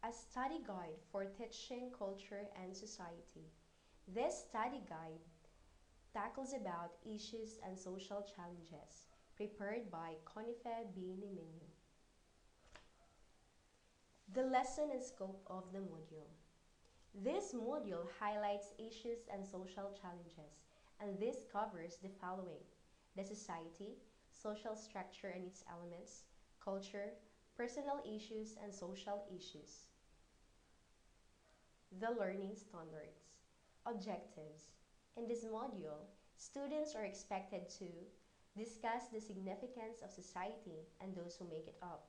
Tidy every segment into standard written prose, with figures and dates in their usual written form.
a study guide for teaching culture and society. This study guide tackles about issues and social challenges, prepared by Conife B. Nimini. The lesson and scope of the module. This module highlights issues and social challenges, and this covers the following: the society, social structure and its elements, culture, personal issues and social issues. The learning standards. Objectives. In this module, students are expected to discuss the significance of society and those who make it up,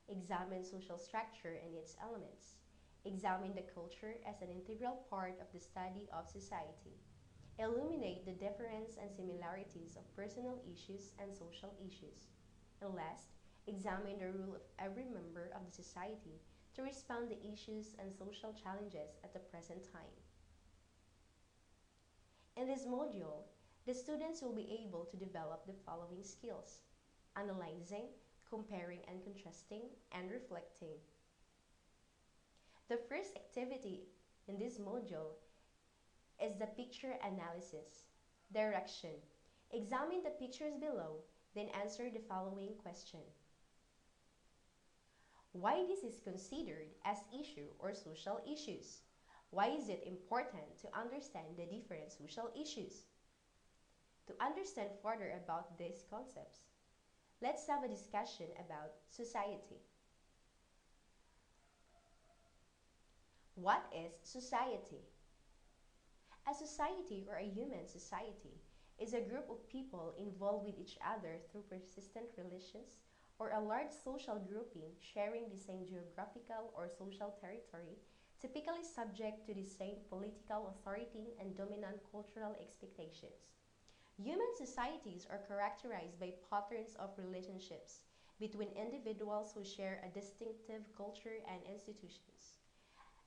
examine social structure and its elements, examine the culture as an integral part of the study of society, illuminate the difference and similarities of personal issues and social issues, and last, examine the role of every member of the society to respond to issues and social challenges at the present time. In this module, the students will be able to develop the following skills: analyzing, comparing and contrasting, and reflecting. The first activity in this module is the picture analysis. Direction. Examine the pictures below, then answer the following question. Why this is considered as issue or social issues? Why is it important to understand the different social issues? To understand further about these concepts, let's have a discussion about society. What is society? A society or a human society is a group of people involved with each other through persistent relations or a large social grouping sharing the same geographical or social territory, typically subject to the same political authority and dominant cultural expectations. Human societies are characterized by patterns of relationships between individuals who share a distinctive culture and institutions.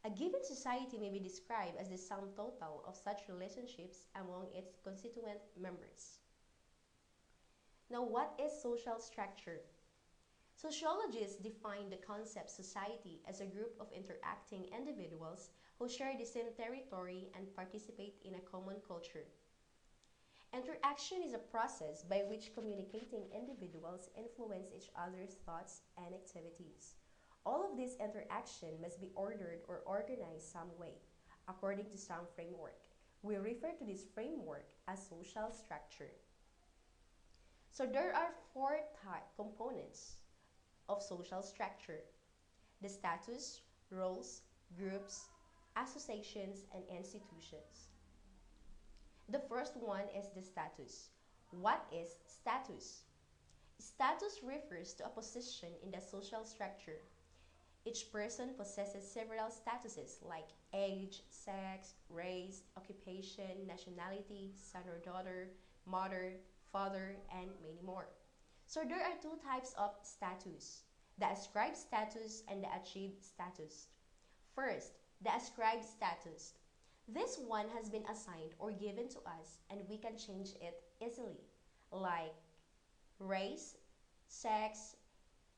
A given society may be described as the sum total of such relationships among its constituent members. Now, what is social structure? Sociologists define the concept society as a group of interacting individuals who share the same territory and participate in a common culture. Interaction is a process by which communicating individuals influence each other's thoughts and activities. All of this interaction must be ordered or organized some way, according to some framework. We refer to this framework as social structure. So there are four components of social structure: the status, roles, groups, associations, and institutions. The first one is the status. What is status? Status refers to a position in the social structure. Each person possesses several statuses like age, sex, race, occupation, nationality, son or daughter, mother, father, and many more. So there are two types of status: the ascribed status and the achieved status. First, the ascribed status. This one has been assigned or given to us and we can change it easily, like race, sex,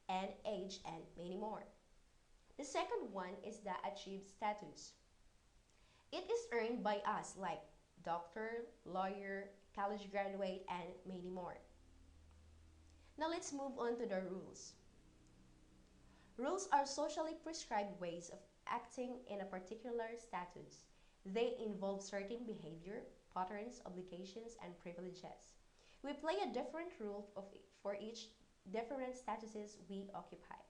and age, and many more. The second one is the achieved status. It is earned by us, like doctor, lawyer, college graduate, and many more. Now let's move on to the rules. Rules are socially prescribed ways of acting in a particular status. They involve certain behavior, patterns, obligations, and privileges. We play a different role for each different statuses we occupy.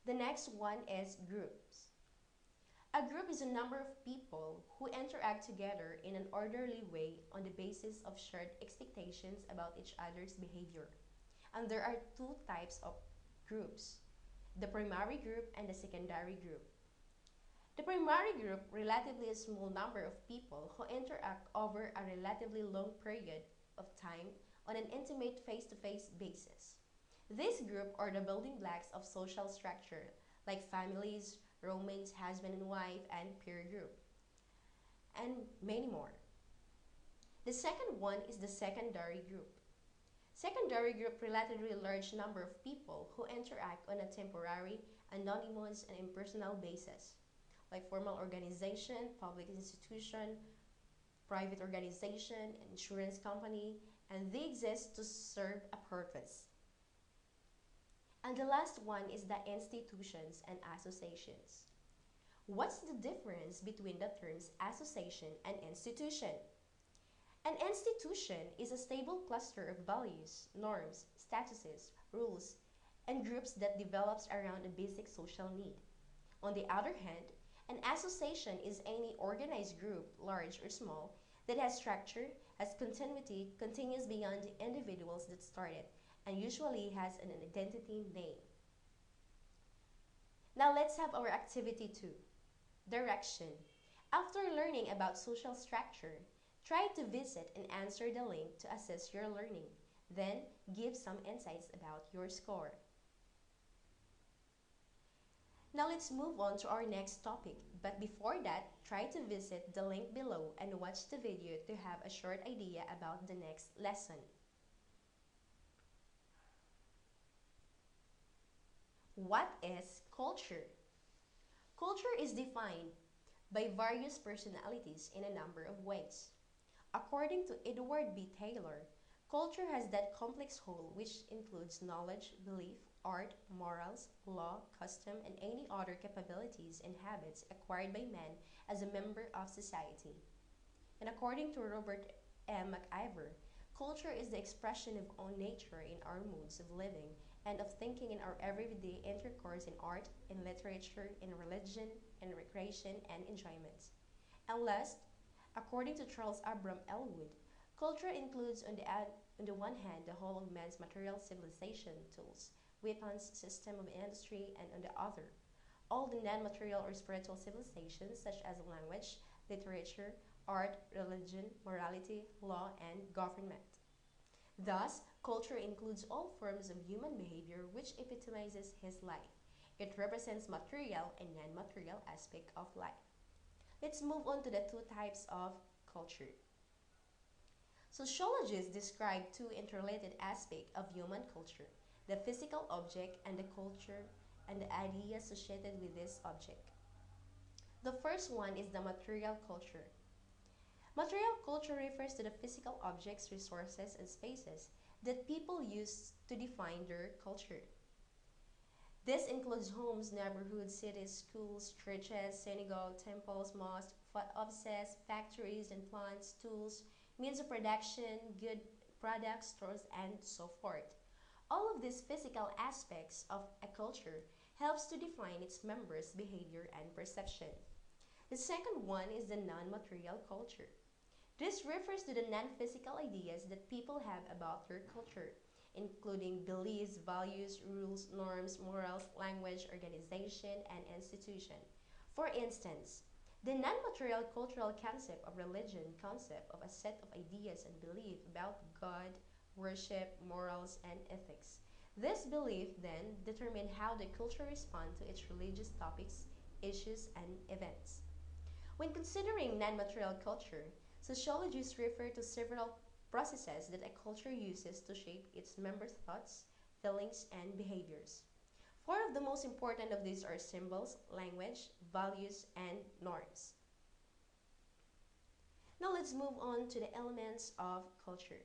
The next one is groups. A group is a number of people who interact together in an orderly way on the basis of shared expectations about each other's behavior. And there are two types of groups: the primary group and the secondary group. The primary group, relatively a small number of people who interact over a relatively long period of time on an intimate face-to-face basis. This group are the building blocks of social structure, like families, roommates, husband and wife, and peer group, and many more. The second one is the secondary group. Secondary group relatively large number of people who interact on a temporary, anonymous, and impersonal basis, like formal organization, public institution, private organization, insurance company, and they exist to serve a purpose. And the last one is the institutions and associations. What's the difference between the terms association and institution? An institution is a stable cluster of values, norms, statuses, rules, and groups that develops around a basic social need. On the other hand, an association is any organized group, large or small, that has structure, has continuity, continues beyond the individuals that started, and usually has an identity name. Now let's have our activity 2. Direction. After learning about social structure, try to visit and answer the link to assess your learning. Then, give some insights about your score. Now let's move on to our next topic. But before that, try to visit the link below and watch the video to have a short idea about the next lesson. What is culture? Culture is defined by various personalities in a number of ways. According to Edward B. Taylor, culture has that complex whole which includes knowledge, belief, art, morals, law, custom, and any other capabilities and habits acquired by man as a member of society. And according to Robert M. McIver, culture is the expression of own nature in our modes of living and of thinking in our everyday intercourse in art, in literature, in religion, in recreation, and enjoyment. And last, according to Charles Abram Elwood, culture includes on the one hand the whole of man's material civilization tools, weapons, system of industry, and on the other, all the non-material or spiritual civilizations such as language, literature, art, religion, morality, law, and government. Thus, culture includes all forms of human behavior which epitomizes his life. It represents material and non-material aspect of life. Let's move on to the two types of culture. Sociologists describe two interrelated aspects of human culture, the physical object and the culture and the ideas associated with this object. The first one is the material culture. Material culture refers to the physical objects, resources, and spaces that people use to define their culture. This includes homes, neighborhoods, cities, schools, churches, synagogues, temples, mosques, offices, factories and plants, tools, means of production, good products, stores, and so forth. All of these physical aspects of a culture helps to define its members' behavior and perception. The second one is the non-material culture. This refers to the non-physical ideas that people have about their culture, including beliefs, values, rules, norms, morals, language, organization, and institution. For instance, the non-material cultural concept of religion concept of a set of ideas and belief about God, worship, morals, and ethics. This belief then determine how the culture respond to its religious topics, issues, and events. When considering non-material culture, sociologists refer to several processes that a culture uses to shape its members' thoughts, feelings, and behaviors. Four of the most important of these are symbols, language, values, and norms. Now let's move on to the elements of culture.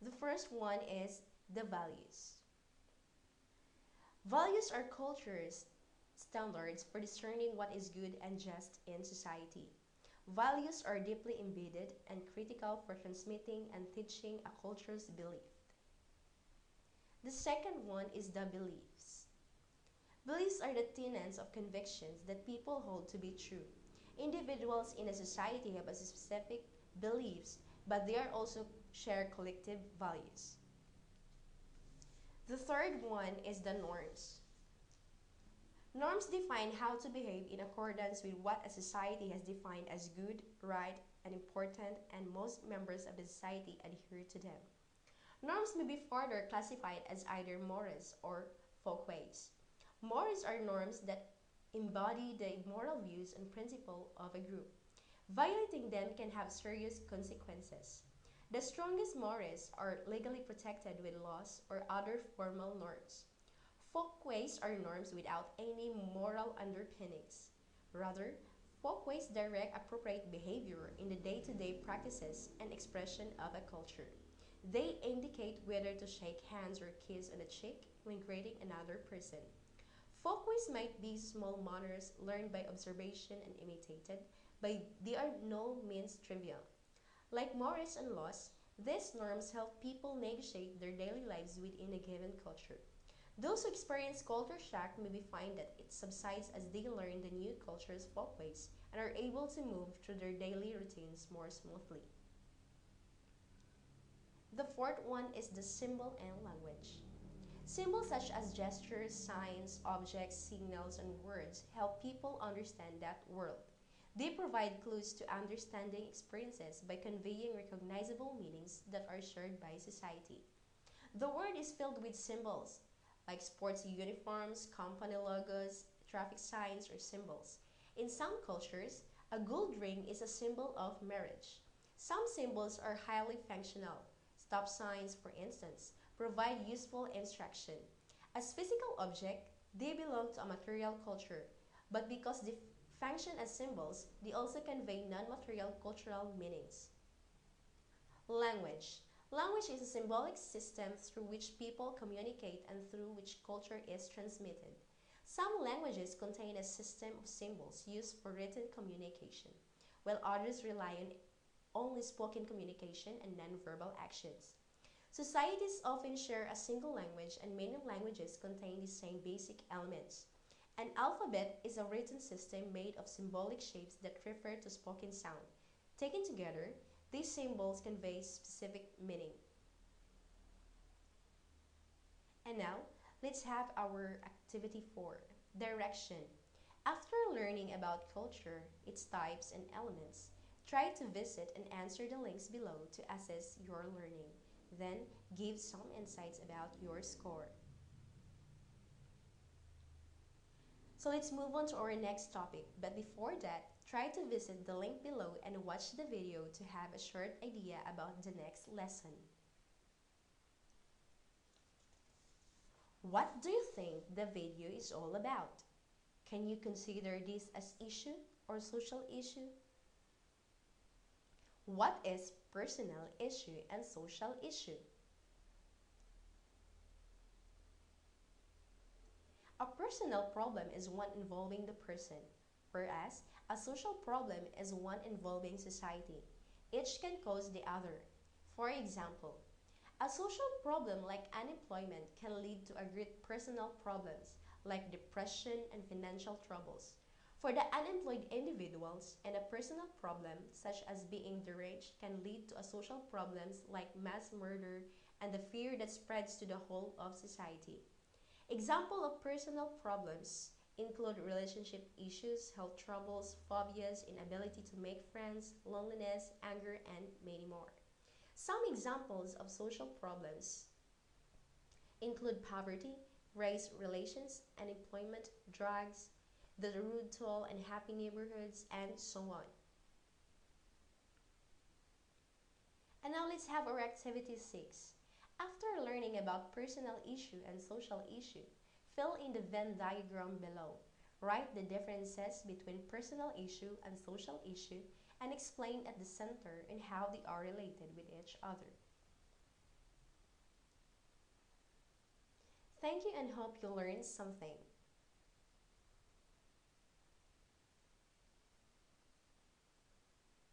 The first one is the values. Values are culture's standards for discerning what is good and just in society. Values are deeply embedded and critical for transmitting and teaching a culture's belief. The second one is the beliefs. Beliefs are the tenets of convictions that people hold to be true. Individuals in a society have a specific beliefs, but they are also share collective values. The third one is the norms. Norms define how to behave in accordance with what a society has defined as good, right, and important, and most members of the society adhere to them. Norms may be further classified as either mores or folkways. Mores are norms that embody the moral views and principles of a group. Violating them can have serious consequences. The strongest mores are legally protected with laws or other formal norms. Folkways are norms without any moral underpinnings. Rather, folkways direct appropriate behavior in the day-to-day practices and expression of a culture. They indicate whether to shake hands or kiss on the cheek when greeting another person. Folkways might be small manners learned by observation and imitated, but they are no means trivial. Like mores and laws, these norms help people negotiate their daily lives within a given culture. Those who experience culture shock maybe find that it subsides as they learn the new culture's folkways and are able to move through their daily routines more smoothly. The fourth one is the symbol and language. Symbols such as gestures, signs, objects, signals, and words help people understand that world. They provide clues to understanding experiences by conveying recognizable meanings that are shared by society. The world is filled with symbols, like sports uniforms, company logos, traffic signs, or symbols. In some cultures, a gold ring is a symbol of marriage. Some symbols are highly functional. Stop signs, for instance, provide useful instruction. As physical objects, they belong to a material culture, but because they function as symbols, they also convey non-material cultural meanings. Language. Language is a symbolic system through which people communicate and through which culture is transmitted. Some languages contain a system of symbols used for written communication, while others rely on only spoken communication and nonverbal actions. Societies often share a single language, and many languages contain the same basic elements. An alphabet is a written system made of symbolic shapes that refer to spoken sound. Taken together, these symbols convey specific meaning. And now, let's have our activity 4, direction. After learning about culture, its types and elements, try to visit and answer the links below to assess your learning. Then, give some insights about your score. So let's move on to our next topic, but before that, try to visit the link below and watch the video to have a short idea about the next lesson. What do you think the video is all about? Can you consider this as issue or social issue? What is personal issue and social issue? A personal problem is one involving the person, whereas a social problem is one involving society. Each can cause the other. For example, a social problem like unemployment can lead to a great personal problems like depression and financial troubles. For the unemployed individuals, and a personal problem such as being deranged can lead to a social problems like mass murder and the fear that spreads to the whole of society. Example of personal problems include relationship issues, health troubles, phobias, inability to make friends, loneliness, anger, and many more. Some examples of social problems include poverty, race relations, unemployment, drugs, the rude, tall, and happy neighborhoods, and so on. And now let's have our activity 6. After learning about personal issue and social issue, fill in the Venn diagram below. Write the differences between personal issue and social issue and explain at the center and how they are related with each other. Thank you and hope you learned something.